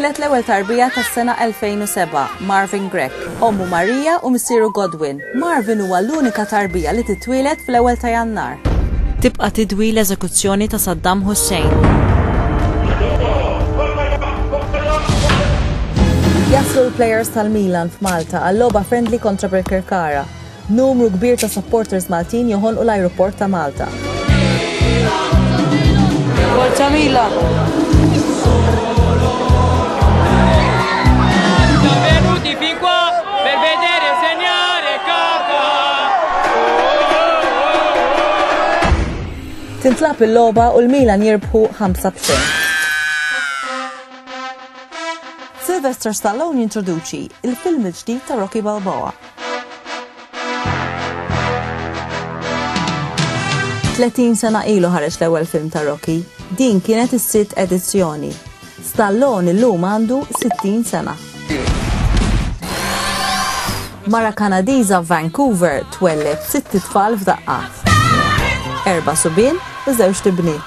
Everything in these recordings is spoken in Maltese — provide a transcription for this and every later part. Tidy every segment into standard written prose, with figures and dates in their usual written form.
Twilet l-ewwel tarbija tas-sena 2007 Marvin Grech, ommu Marija u missieru Godwin. Marvin huwa l-unika tarbija li titwilet fl-ewwel ta' Jannar. Tibqa' tidwi l-eżekuzzjoni ta' Saddam Hussein. Jaslu l-plejers tal-Milan f'Malta għall-logħba friendly kontra Birkirkara. Numru kbir ta' supporters Maltin joħolqu l-ajruport ta' Malta. Forza Milan! Tintlab il-logħba u l-Milan jirbħu 5-0. Sylvester Stallone jintroduċi il-film il-ġdid ta' Rocky Balboa. 30 sena ilu ħareġ l-ewwel film ta' Rocky. Din kienet is-sitt edizzjoni. Stallone illum għandu 60 sena. Mara Kanadiża Vancouver twellet 6 tfal f'daqqa. 4 subien u 2 tibniet.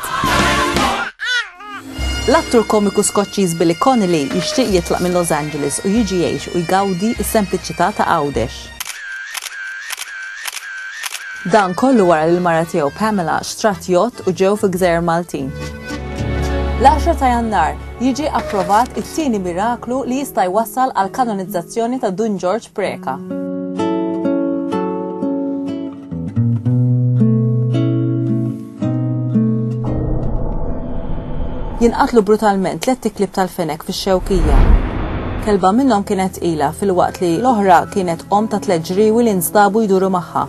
L-attur komiku Skoċċiż Billy Connolly jixtieq jitlaq minn Los Angeles u jiġi jgħix u jgawdi s-sempliċità ta' Għawdex. Dan kollu wara li l-mara tiegħu Pamela xtrat jott u ġew fi Gżejjer Maltin. L-10 ta' Jannar jiġi approvat it-tieni miraklu li jista' jwassal għal kanonizzazzjoni ta' Dun George Preka. Jinqatlu brutalment 3 klib tal-fenek fix-Xewkija. Kelba minnhom kienet ila fil-waqt li l-oħra kienet om ta' 3 ġriewi li nstabu jduru magħha.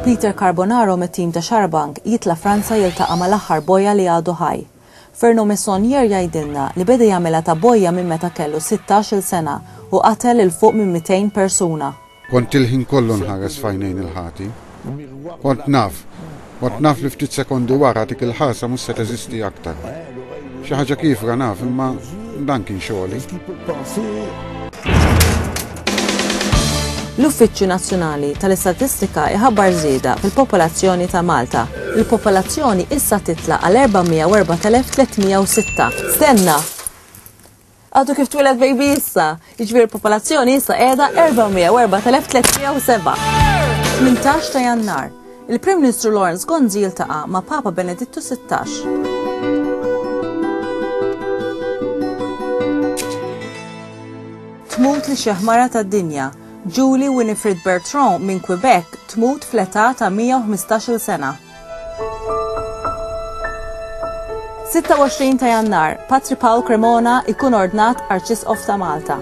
Peter Carbonaro mit-tim ta' Xarbank jitla Franza jiltaqa' mal-aħħar boja li għadu ħaj. Ferno Messonnier jgħidilna li beda jagħmilha ta' boja minn meta kellu 16-il sena u qatel il fuq minn 200 persuna. Kont il-ħin kollu nħares fajnejn il-ħati. Kont naf li ftit sekondi wara dik il-ħarsa mhux se teżisti aktar. Xi ħaġa kifra naf imma dan kien xogħli. L-Uffiċċju Nazzjonali tal-Istatistika iħabbar żieda fil-popolazzjoni ta' Malta. Il-popolazzjoni issa titla' għal 404,306. Stenna! Għadu kif twiled baby issa, jiġifieri l-popolazzjoni issa qiegħda 404,307. 18 ta' Jannar, il-Prim Ministru Lawrence Gonzi jiltaqa' ma' Papa Benedittu 16. Tmut li xi ħmara tad-dinja. Julie Winifred Bertrand minn Quebec tmut fl-età ta' 115 sena. 26 ta' Jannar, Patri Paul Cremona ikun ordnat Arċisqof ta' Malta.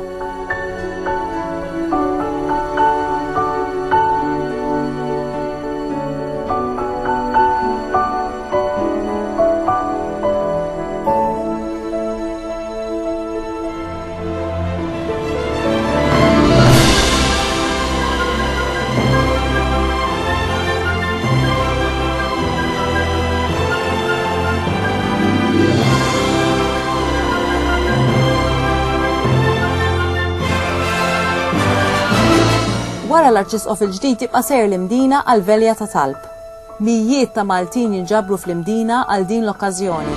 Wara l-Arċisqof il-ġdid tibqa' sejr l-imdina għal velja ta' talb. Mijiet ta' Maltin jinġabru fl-imdina għal din l-okkażjoni.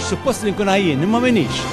Suppost li nkun għajjin, imma minix.